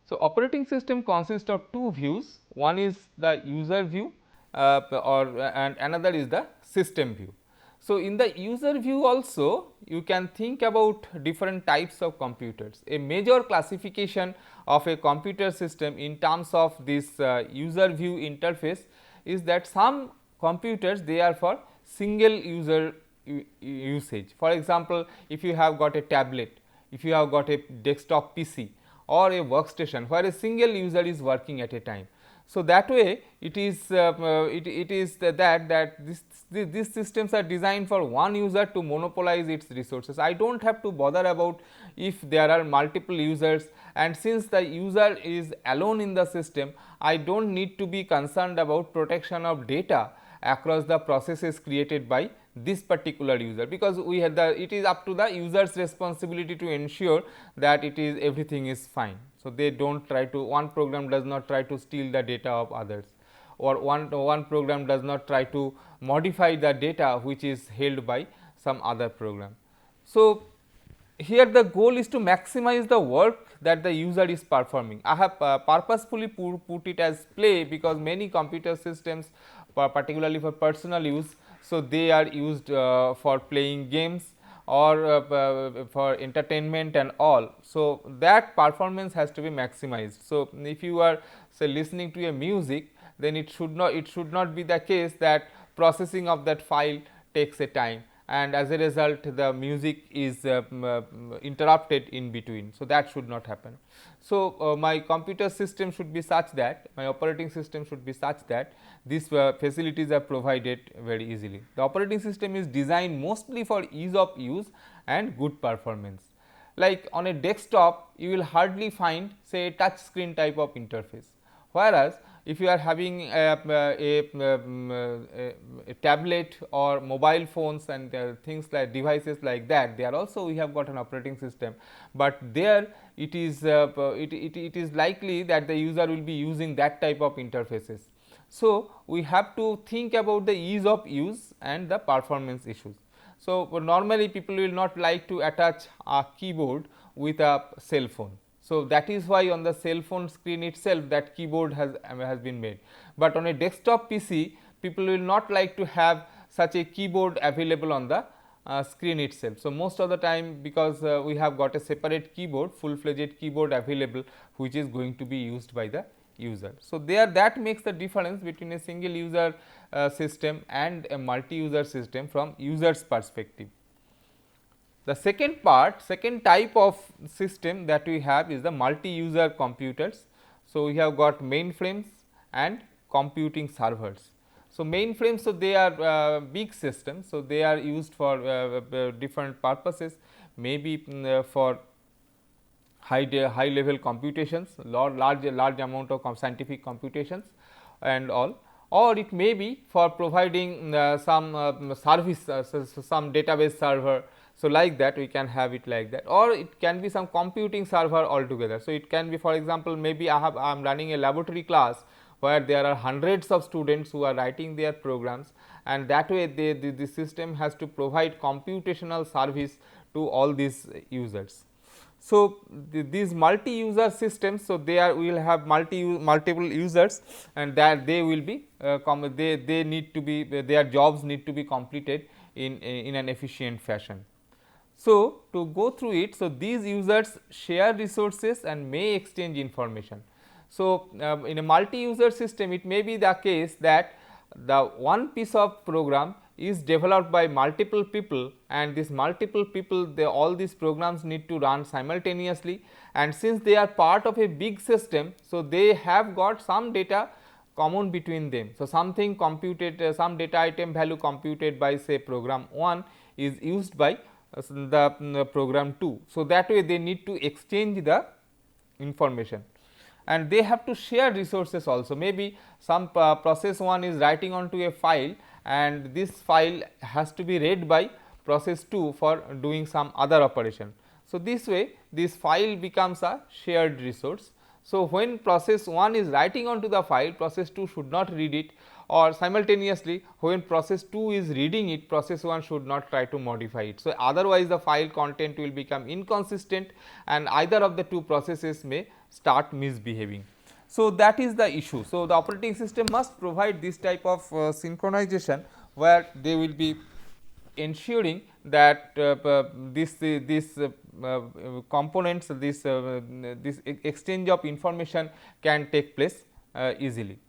So, operating system consists of two views, one is the user view and another is the system view. So, in the user view also you can think about different types of computers. A major classification of a computer system in terms of this user view interface is that some computers they are for single user usage. For example, if you have got a tablet, if you have got a desktop PC or a workstation where a single user is working at a time. So, that way it is it is that these systems are designed for one user to monopolize its resources. I do not have to bother about if there are multiple users, and since the user is alone in the system, I do not need to be concerned about protection of data across the processes created by this particular user, because we have it is up to the user's responsibility to ensure that it is everything is fine. So, they do not try to, one program does not try to steal the data of others, or one program does not try to modify the data which is held by some other program. So, here the goal is to maximize the work that the user is performing. I have purposefully put it as play, because many computer systems particularly for personal use, so they are used for playing games or for entertainment and all. So, that performance has to be maximized. So, if you are say listening to a music, then it should not be the case that processing of that file takes a time, and as a result the music is interrupted in between. So, that should not happen. So, my computer system should be such that, my operating system should be such that these facilities are provided very easily. The operating system is designed mostly for ease of use and good performance. Like on a desktop, you will hardly find say a touch screen type of interface, whereas if you are having a tablet or mobile phones and things like devices like that, there also we have got an operating system, but there it is it is likely that the user will be using that type of interfaces. So, we have to think about the ease of use and the performance issues. So, normally people will not like to attach a keyboard with a cell phone. So, that is why on the cell phone screen itself that keyboard has been made, but on a desktop PC people will not like to have such a keyboard available on the screen itself. So, most of the time, because we have got a separate keyboard, full fledged keyboard available, which is going to be used by the user. So, there that makes the difference between a single user system and a multi user system from user's perspective. The second type of system that we have is the multi user computers. So, we have got mainframes and computing servers. So, mainframes, so they are big systems, so they are used for different purposes, maybe for high level computations, large amount of scientific computations and all, or it may be for providing some service, some database server. So, like that we can have it like that, or it can be some computing server altogether. So, it can be, for example, maybe I am running a laboratory class where there are hundreds of students who are writing their programs, and that way the system has to provide computational service to all these users. So, these multi user systems, so they are, we will have multiple users, and that they will be they need to be, their jobs need to be completed in an efficient fashion. So, to go through it, so these users share resources and may exchange information. So, in a multi user system, it may be the case that the one piece of program is developed by multiple people, and this multiple people, all these programs need to run simultaneously, and since they are part of a big system, so they have got some data common between them. So, something computed, some data item value computed by say program 1 is used by the program 2. So, that way they need to exchange the information, and they have to share resources also. Maybe some process 1 is writing onto a file, and this file has to be read by process 2 for doing some other operation. So, this way this file becomes a shared resource. So, when process 1 is writing onto the file, process 2 should not read it, or simultaneously when process 2 is reading it, process 1 should not try to modify it. So, otherwise the file content will become inconsistent and either of the two processes may start misbehaving. So, that is the issue. So, the operating system must provide this type of synchronization where they will be ensuring that this components, this exchange of information can take place easily.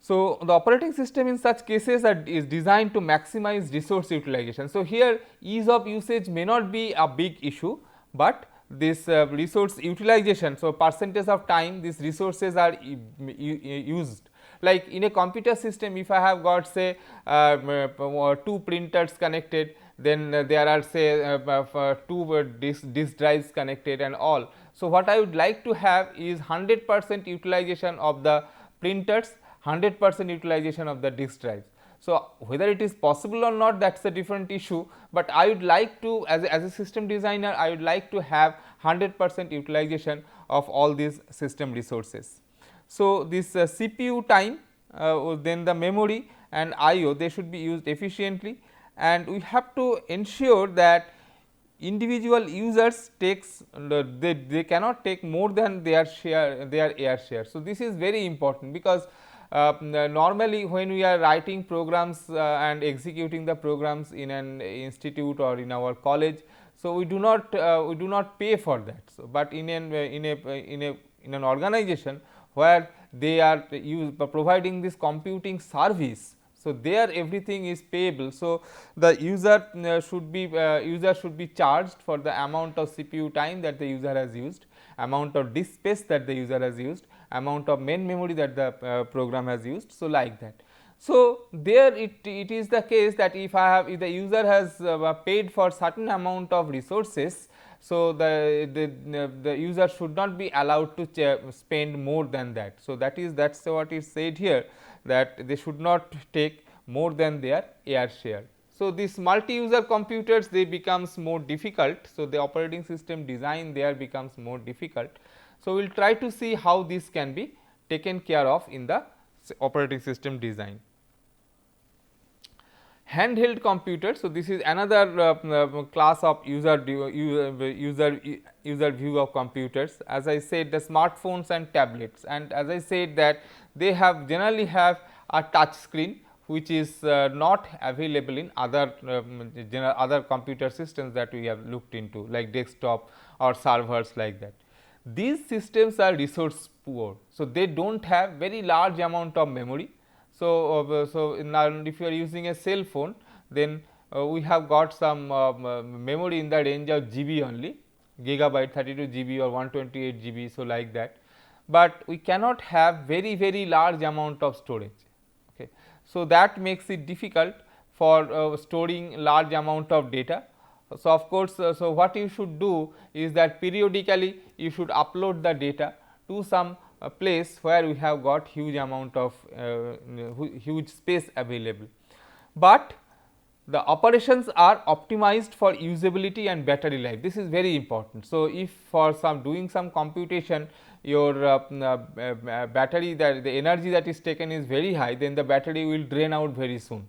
So, the operating system in such cases is designed to maximize resource utilization. So, here ease of usage may not be a big issue, but this resource utilization. So, percentage of time these resources are used, like in a computer system, if I have got say 2 printers connected, then there are say 2 disk drives connected and all. So, what I would like to have is 100% utilization of the printers, 100% utilization of the disk drives. So, whether it is possible or not, that is a different issue, but I would like to, as a system designer, I would like to have 100% utilization of all these system resources. So, this CPU time, then the memory and IO, they should be used efficiently, and we have to ensure that individual users takes they cannot take more than their share, their air share. So, this is very important, because normally when we are writing programs and executing the programs in an institute or in our college, so we do not pay for that. So, but in an organization where they are providing this computing service, so there everything is payable. So, the user should be charged for the amount of CPU time that the user has used, amount of disk space that the user has used, amount of main memory that the program has used. So, like that. So, there it is the case that if the user has paid for certain amount of resources, so the user should not be allowed to spend more than that. So, that is what is said here, that they should not take more than their air share. So, this multi-user computers, they becomes more difficult. So, the operating system design there becomes more difficult. So, we will try to see how this can be taken care of in the operating system design. Handheld computers. So, this is another class of user view of computers. As I said, the smartphones and tablets, and as I said that they have generally have a touch screen, which is not available in other other computer systems that we have looked into, like desktop or servers like that. These systems are resource poor. So, they do not have very large amount of memory. So, now if you are using a cell phone, then we have got some memory in the range of GB only, gigabyte, 32 GB or 128 GB, so like that, but we cannot have very large amount of storage. Okay. So, that makes it difficult for storing large amount of data. So, of course, so what you should do is that periodically you should upload the data to some place where we have got huge amount of huge space available, but the operations are optimized for usability and battery life. This is very important. So, if for doing some computation your battery, that the energy that is taken is very high, then the battery will drain out very soon.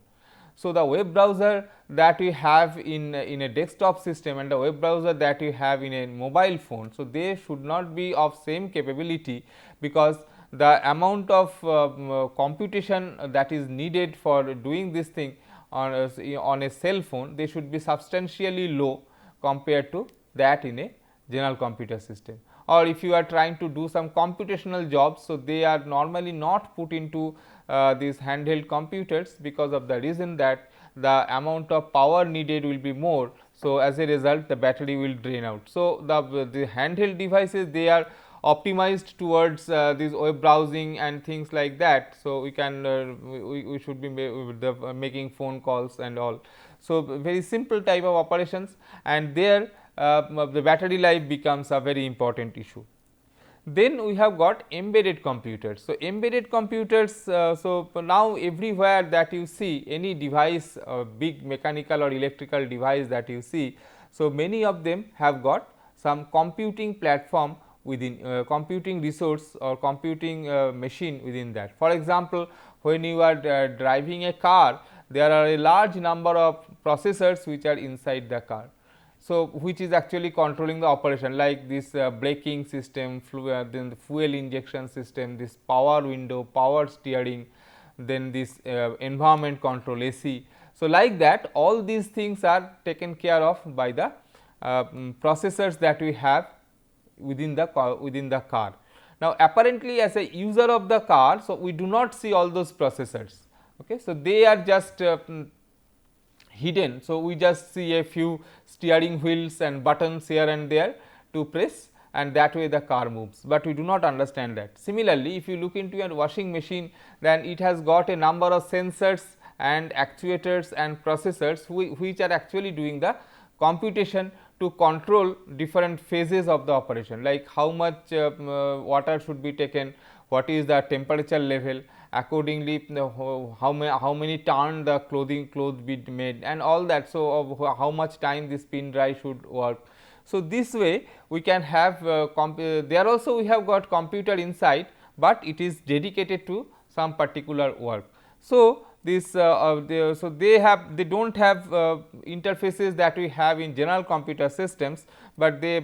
So, the web browser that we have in a desktop system and the web browser that we have in a mobile phone, so they should not be of same capability, because the amount of computation that is needed for doing this thing on a cell phone, they should be substantially low compared to that in a general computer system. Or if you are trying to do some computational jobs, so they are normally not put into these handheld computers, because of the reason that the amount of power needed will be more. So, as a result the battery will drain out. So, the handheld devices, they are optimized towards this web browsing and things like that. So, we can we should be making phone calls and all. So, very simple type of operations, and there the battery life becomes a very important issue. Then we have got embedded computers. So, embedded computers, so now everywhere that you see any device, big mechanical or electrical device that you see, so many of them have got some computing platform within computing resource or computing machine within that. For example, when you are driving a car, there are a large number of processors which are inside the car. So, which is actually controlling the operation, like this braking system, then the fuel injection system, this power window, power steering, then this environment control AC. So, like that all these things are taken care of by the processors that we have within the car. Now, apparently as a user of the car, so we do not see all those processors. Okay. So, they are just hidden. So, we just see a few steering wheels and buttons here and there to press, and that way the car moves, but we do not understand that. Similarly, if you look into a washing machine, then it has got a number of sensors and actuators and processors which are actually doing the computation to control different phases of the operation, like how much water should be taken, what is the temperature level, accordingly how many turn the clothes be made and all that. So, how much time this spin dry should work. So, this way we can have there also we have got computer inside, but it is dedicated to some particular work. So, this they do not have interfaces that we have in general computer systems, but they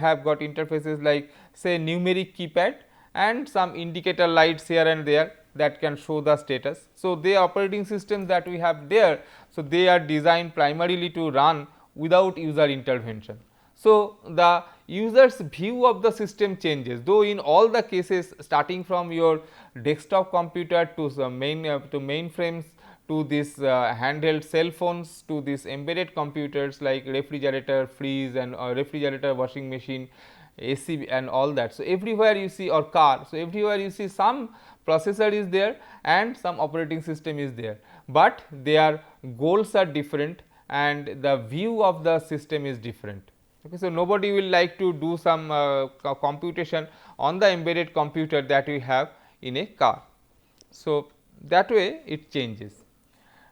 have got interfaces like say numeric keypad and some indicator lights here and there that can show the status. So, the operating systems that we have there, so they are designed primarily to run without user intervention. So, the user's view of the system changes, though in all the cases starting from your desktop computer to the mainframes to this handheld cell phones to these embedded computers like refrigerator, freeze and refrigerator, washing machine, AC and all that. So, everywhere you see, or car, so everywhere you see some processor is there and some operating system is there, but their goals are different and the view of the system is different. Okay. So, nobody will like to do some computation on the embedded computer that we have in a car. So, that way it changes.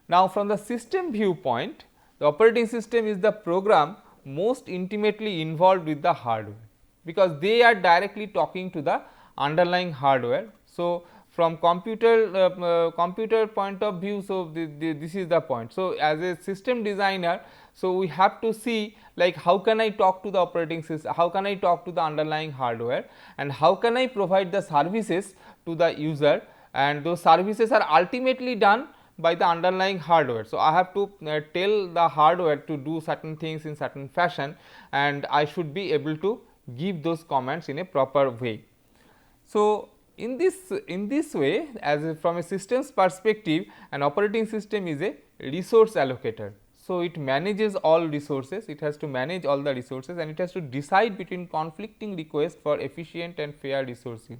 Now, from the system viewpoint, the operating system is the program most intimately involved with the hardware, because they are directly talking to the underlying hardware. So, from computer point of view, so this is the point. So, as a system designer, so we have to see like how can I talk to the operating system, how can I talk to the underlying hardware, and how can I provide the services to the user, and those services are ultimately done by the underlying hardware. So, I have to tell the hardware to do certain things in certain fashion, and I should be able to give those commands in a proper way. So, in this way, as from a systems perspective, an operating system is a resource allocator. So, it manages all resources, it has to manage all the resources, and it has to decide between conflicting requests for efficient and fair resource use.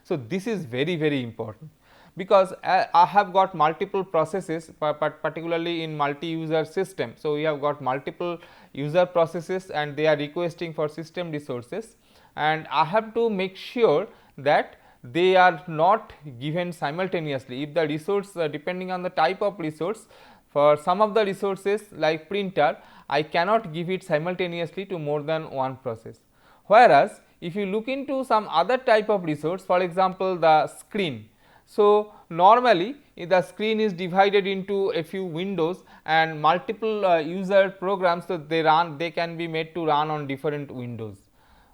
So, this is very important, because I have got multiple processes, particularly in multi-user system. So, we have got multiple user processes and they are requesting for system resources, and I have to make sure that they are not given simultaneously. If the resource depending on the type of resource, for some of the resources like printer, I cannot give it simultaneously to more than one process. Whereas, if you look into some other type of resource, for example, the screen. So, normally the screen is divided into a few windows and multiple user programs, so they can be made to run on different windows.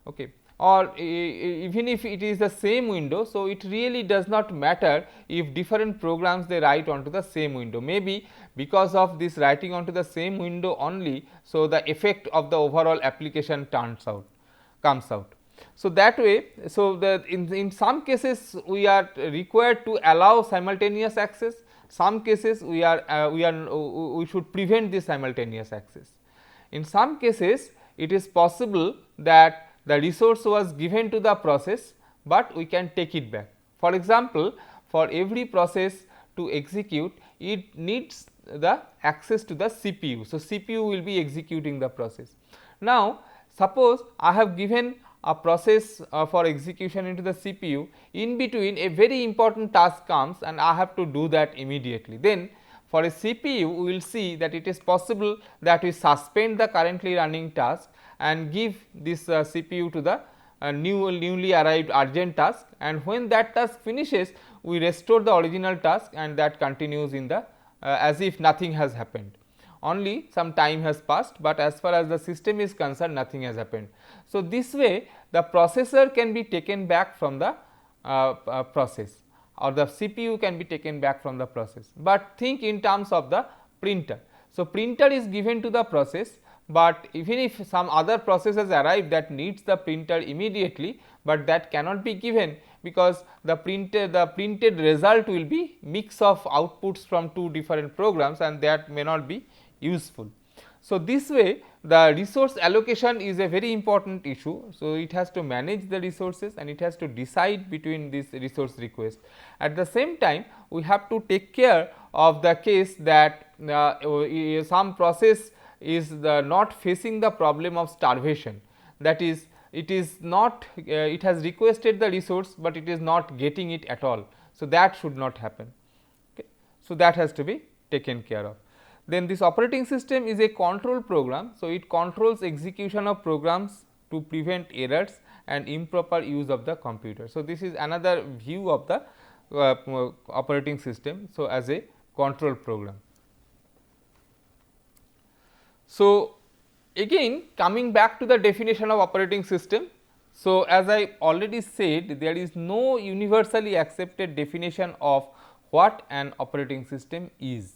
Okay. Or even if it is the same window, so it really does not matter if different programs they write onto the same window, maybe because of this writing onto the same window only. So, the effect of the overall application comes out. So, that way, so in some cases we are required to allow simultaneous access, some cases we should prevent this simultaneous access. In some cases it is possible that the resource was given to the process, but we can take it back. For example, for every process to execute, it needs the access to the CPU. So, CPU will be executing the process. Now, suppose I have given a process for execution into the CPU, in between a very important task comes and I have to do that immediately. Then for a CPU, we will see that it is possible that we suspend the currently running task and give this CPU to the a newly arrived urgent task, and when that task finishes we restore the original task and that continues in the as if nothing has happened. Only some time has passed, but as far as the system is concerned nothing has happened. So, this way the processor can be taken back from the process, or the CPU can be taken back from the process, but think in terms of the printer. So, printer is given to the process, but even if some other process has arrived that needs the printer immediately, but that cannot be given because the printed result will be mix of outputs from two different programs and that may not be useful. So, this way the resource allocation is a very important issue. So, it has to manage the resources and it has to decide between this resource request. At the same time we have to take care of the case that some process is not facing the problem of starvation, that is it is not it has requested the resource, but it is not getting it at all. So, that should not happen. Okay. So, that has to be taken care of. Then this operating system is a control program. So, it controls execution of programs to prevent errors and improper use of the computer. So, this is another view of the operating system. So, as a control program. So, again coming back to the definition of operating system. So, as I already said, there is no universally accepted definition of what an operating system is.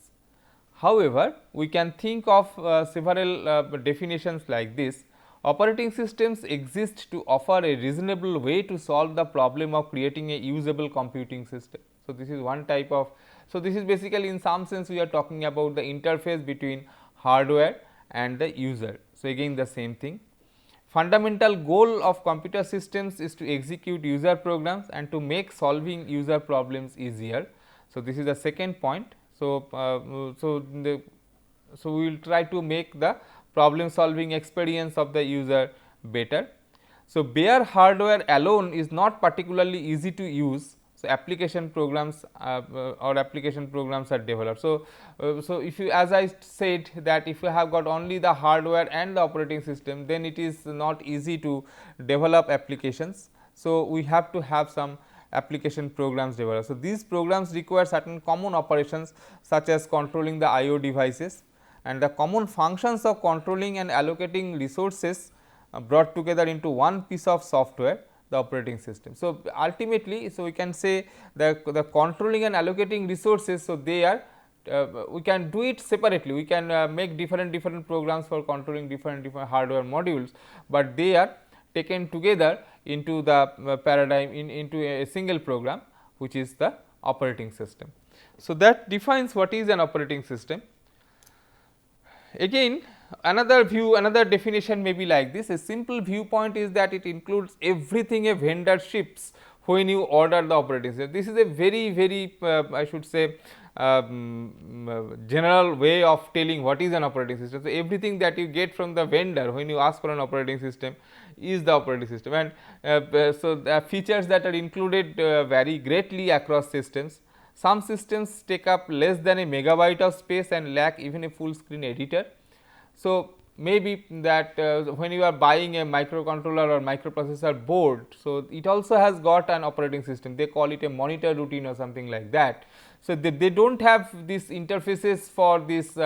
However, we can think of several definitions like this. Operating systems exist to offer a reasonable way to solve the problem of creating a usable computing system. So, this is one type of. So, this is basically in some sense we are talking about the interface between hardware and the user. So, again the same thing. Fundamental goal of computer systems is to execute user programs and to make solving user problems easier. So, this is the second point. So, we will try to make the problem solving experience of the user better. So, bare hardware alone is not particularly easy to use. So, application programs or application programs are developed. So, if you, as I said, that if you have got only the hardware and the operating system, then it is not easy to develop applications. So, we have to have some application programs developed. So, these programs require certain common operations such as controlling the IO devices, and the common functions of controlling and allocating resources brought together into one piece of software, the operating system. So, ultimately, so we can say the controlling and allocating resources. So, they are we can do it separately, we can make different programs for controlling different hardware modules, but they are taken together into the paradigm into a single program, which is the operating system. So, that defines what is an operating system. Again, another view, another definition may be like this. A simple viewpoint is that it includes everything a vendor ships when you order the operating system. This is a very I should say general way of telling what is an operating system. So, everything that you get from the vendor when you ask for an operating system is the operating system, and so the features that are included vary greatly across systems. Some systems take up less than a megabyte of space and lack even a full screen editor. So, maybe that when you are buying a microcontroller or microprocessor board, so it also has got an operating system, they call it a monitor routine or something like that. So, they do not have these interfaces for this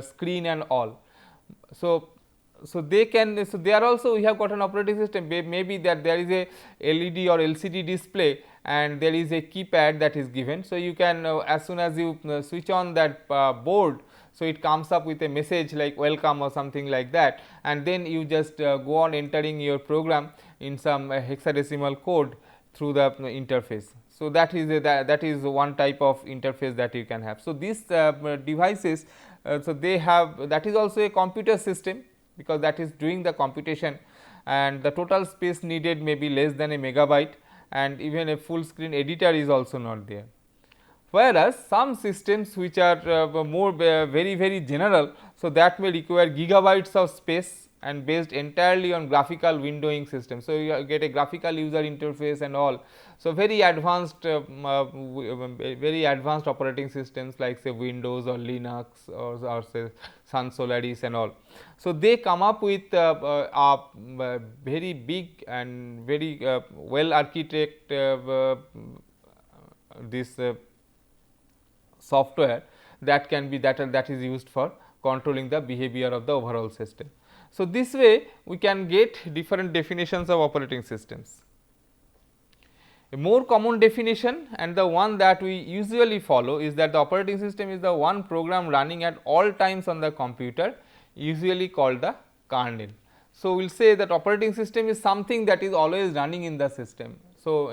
screen and all. So, they can, so they are also, we have got an operating system, maybe that there is a LED or LCD display and there is a keypad that is given. So, you can as soon as you switch on that board, so it comes up with a message like welcome or something like that, and then you just go on entering your program in some hexadecimal code through the interface. So, that is one type of interface that you can have. So, these devices, so they have, that is also a computer system, because that is doing the computation, and the total space needed may be less than a megabyte, and even a full screen editor is also not there. Whereas, some systems which are more very general, so that may require gigabytes of space and based entirely on graphical windowing system. So, you get a graphical user interface and all. So, very advanced very advanced operating systems like say Windows or Linux or say Sun Solaris and all. So, they come up with very big and very well architect this software that can be that is used for controlling the behavior of the overall system. So, this way we can get different definitions of operating systems. A more common definition and the one that we usually follow is that the operating system is the one program running at all times on the computer, usually called the kernel. So, we will say that operating system is something that is always running in the system. So,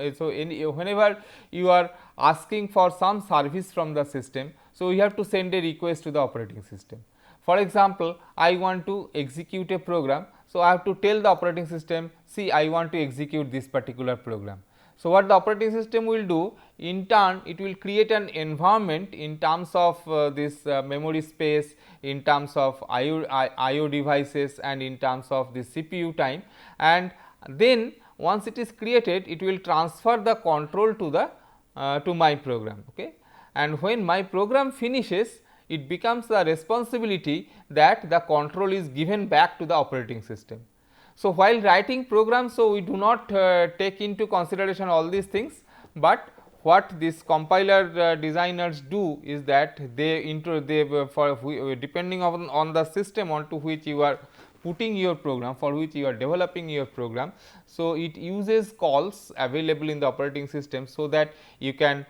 whenever you are asking for some service from the system, so you have to send a request to the operating system. For example, I want to execute a program. So, I have to tell the operating system, see, I want to execute this particular program. So, what the operating system will do, in turn it will create an environment in terms of this memory space, in terms of IO devices and in terms of the CPU time, and then once it is created, it will transfer the control to the to my program. Okay. And when my program finishes, it becomes the responsibility that the control is given back to the operating system. So, while writing programs, so we do not take into consideration all these things, but what these compiler designers do is that they depending on the system onto which you are putting your program, for which you are developing your program. So, it uses calls available in the operating system, so that you can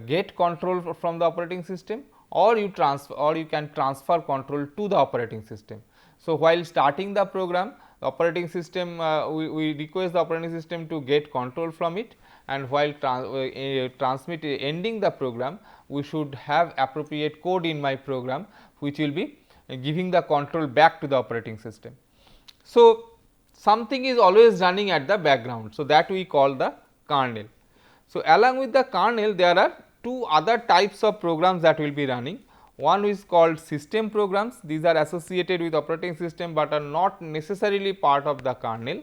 get control from the operating system, or you can transfer control to the operating system. So, while starting the program, the operating system we request the operating system to get control from it, and while ending the program, we should have appropriate code in my program which will be giving the control back to the operating system. So, something is always running at the background. So, that we call the kernel. So, along with the kernel, there are two other types of programs that will be running. One is called system programs. These are associated with operating system, but are not necessarily part of the kernel,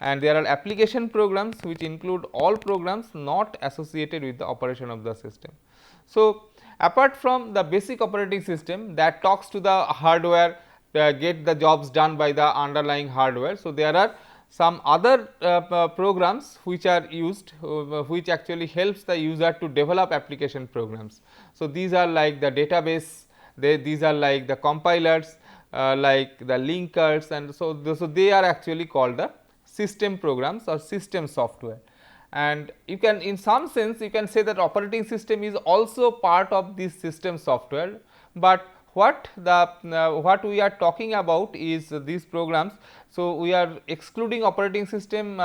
and there are application programs which include all programs not associated with the operation of the system. So, apart from the basic operating system that talks to the hardware, get the jobs done by the underlying hardware. So, there are some other programs which are used which actually helps the user to develop application programs. So, these are like the database, these are like the compilers, like the linkers, and so they are actually called the system programs or system software. And you can, in some sense, you can say that operating system is also part of this system software, but what we are talking about is these programs. So, we are excluding operating system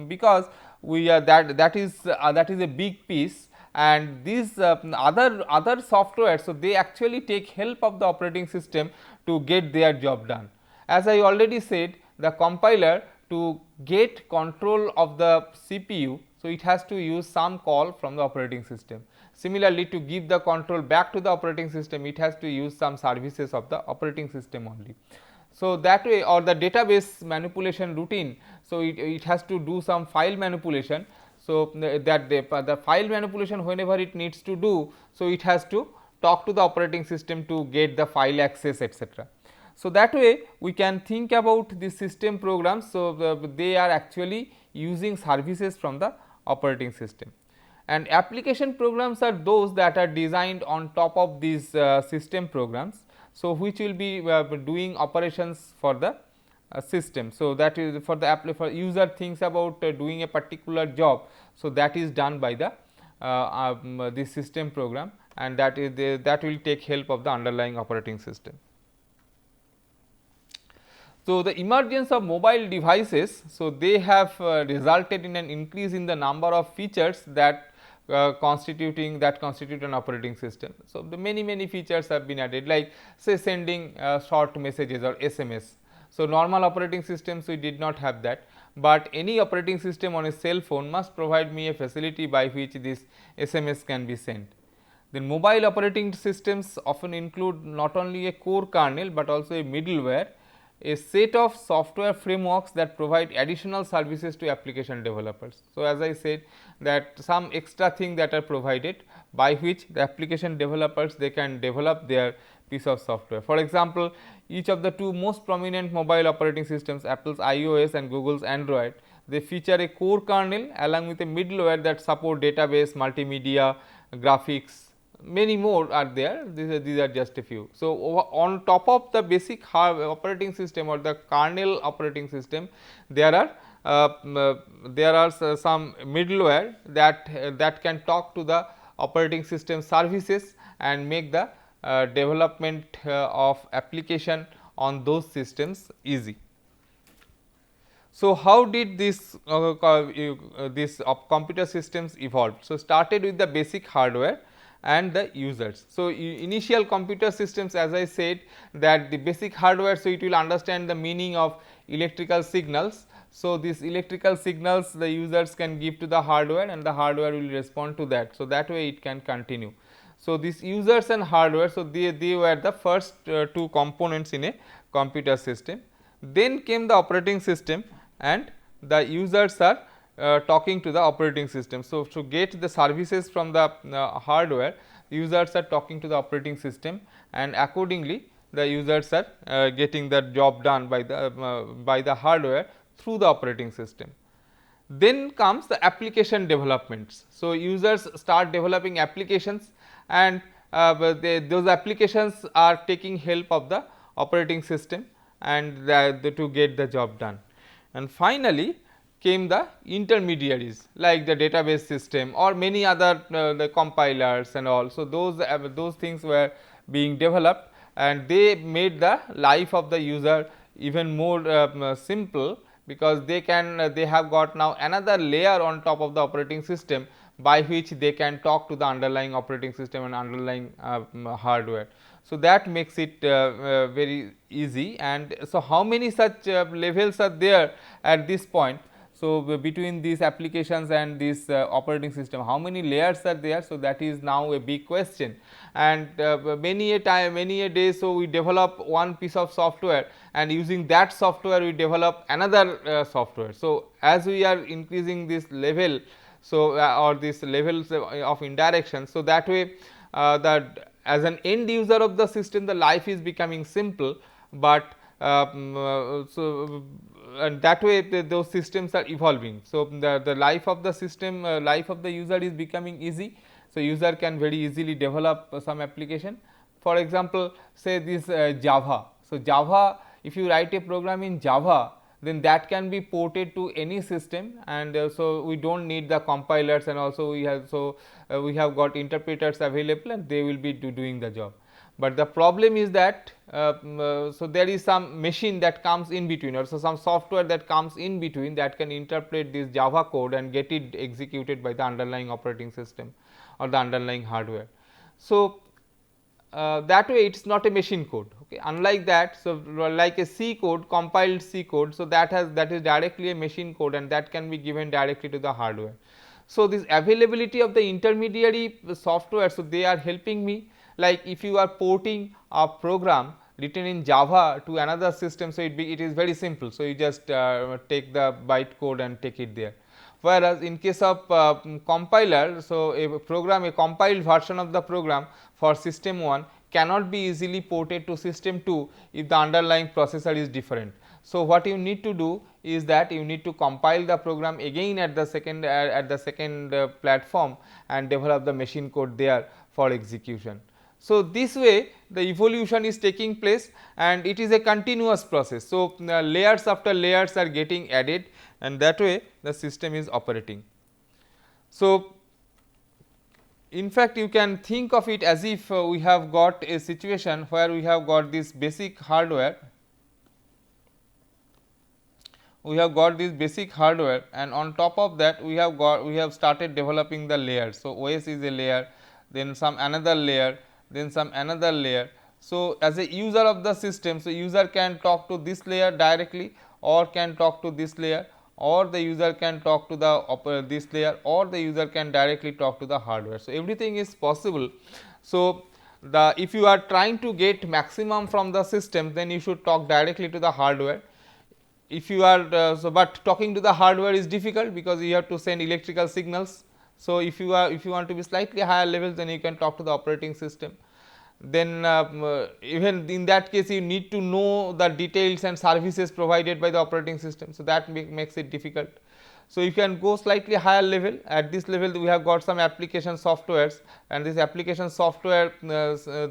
because we are that is a big piece, and these other software. So, they actually take help of the operating system to get their job done. As I already said, the compiler, to get control of the CPU, so it has to use some call from the operating system. Similarly, to give the control back to the operating system, it has to use some services of the operating system only. So, that way, or the database manipulation routine. So, it has to do some file manipulation. So, that the file manipulation, whenever it needs to do, so it has to talk to the operating system to get the file access, etc. So, that way we can think about the system programs. So, they are actually using services from the operating system, and application programs are those that are designed on top of these system programs. So, which will be doing operations for the system. So, that is for the user thinks about doing a particular job. So, that is done by the system program, and that will take help of the underlying operating system. So, the emergence of mobile devices, so they have resulted in an increase in the number of features that constitute an operating system. So, the many features have been added, like say sending short messages or SMS. So, normal operating systems we did not have that, but any operating system on a cell phone must provide me a facility by which this SMS can be sent. Then mobile operating systems often include not only a core kernel, but also a middleware. a set of software frameworks that provide additional services to application developers. So, as I said that some extra thing that are provided by which the application developers they can develop their piece of software. For example, each of the two most prominent mobile operating systems, Apple's iOS and Google's Android, they feature a core kernel along with a middleware that support database, multimedia, graphics, many more are there. These are just a few. So, on top of the basic operating system or the kernel operating system, there are some middleware that can talk to the operating system services and make the development of application on those systems easy. So, how did this computer systems evolve? So, started with the basic hardware and the users. So, initial computer systems, as I said that the basic hardware, so it will understand the meaning of electrical signals. So, these electrical signals the users can give to the hardware and the hardware will respond to that. So, that way it can continue. So, these users and hardware, so they were the first two components in a computer system. Then came the operating system and the users are talking to the operating system. So, to get the services from the hardware, users are talking to the operating system and accordingly the users are getting the job done by the hardware through the operating system. Then comes the application developments. So, users start developing applications and those applications are taking help of the operating system and to get the job done. And finally, came the intermediaries like the database system or many other the compilers and all. So, those things were being developed and they made the life of the user even more simple, because they have got now another layer on top of the operating system by which they can talk to the underlying operating system and underlying hardware. So, that makes it very easy. And so, how many such levels are there at this point? So, between these applications and this operating system, how many layers are there? So, that is now a big question, and many a day, so we develop one piece of software and using that software we develop another software. So, as we are increasing this level, so or this levels of indirection, so that way that as an end user of the system the life is becoming simple, but so and that way those systems are evolving. So, the life of the system life of the user is becoming easy. So, user can very easily develop some application. For example, say this Java. So, Java, if you write a program in Java, then that can be ported to any system, and so we do not need the compilers, and also we have we have got interpreters available and they will be doing the job. But the problem is that so there is some machine that comes in between, or so some software that comes in between that can interpret this Java code and get it executed by the underlying operating system or the underlying hardware. So, that way it is not a machine code. Okay. Unlike that, so like a C code, compiled C code, so that is directly a machine code and that can be given directly to the hardware. So, this availability of the intermediary software, so they are helping me, like if you are porting a program written in Java to another system, so it is very simple. So, you just take the byte code and take it there. Whereas, in case of compiler, so a compiled version of the program for system 1 cannot be easily ported to system 2 if the underlying processor is different. So, what you need to do is that you need to compile the program again at the second platform and develop the machine code there for execution. So, this way the evolution is taking place and it is a continuous process. So, layers after layers are getting added and that way the system is operating. So, in fact, you can think of it as if we have got a situation where we have got this basic hardware, and on top of that we have started developing the layers. So, OS is a layer, then some another layer, then some another layer. So, as a user of the system, so user can talk to this layer directly or can talk to this layer, or the user can talk to the this layer, or the user can directly talk to the hardware. So, everything is possible. So, the if you are trying to get maximum from the system, then you should talk directly to the hardware. If you are but talking to the hardware is difficult because you have to send electrical signals. So if you want to be slightly higher level, then you can talk to the operating system. Then even in that case you need to know the details and services provided by the operating system, so that makes it difficult. So you can go slightly higher level. At this level we have got some application softwares, and this application software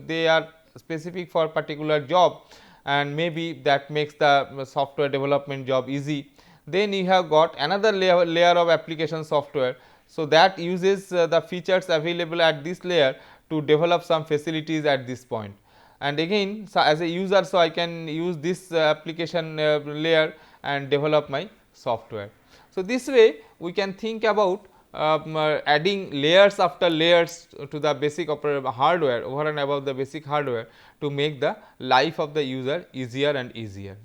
they are specific for particular job, and maybe that makes the software development job easy. Then you have got another layer of application software, so that uses the features available at this layer to develop some facilities at this point. And again, so as a user, so I can use this application layer and develop my software. So this way we can think about adding layers after layers to the basic hardware, over and above the basic hardware, to make the life of the user easier and easier.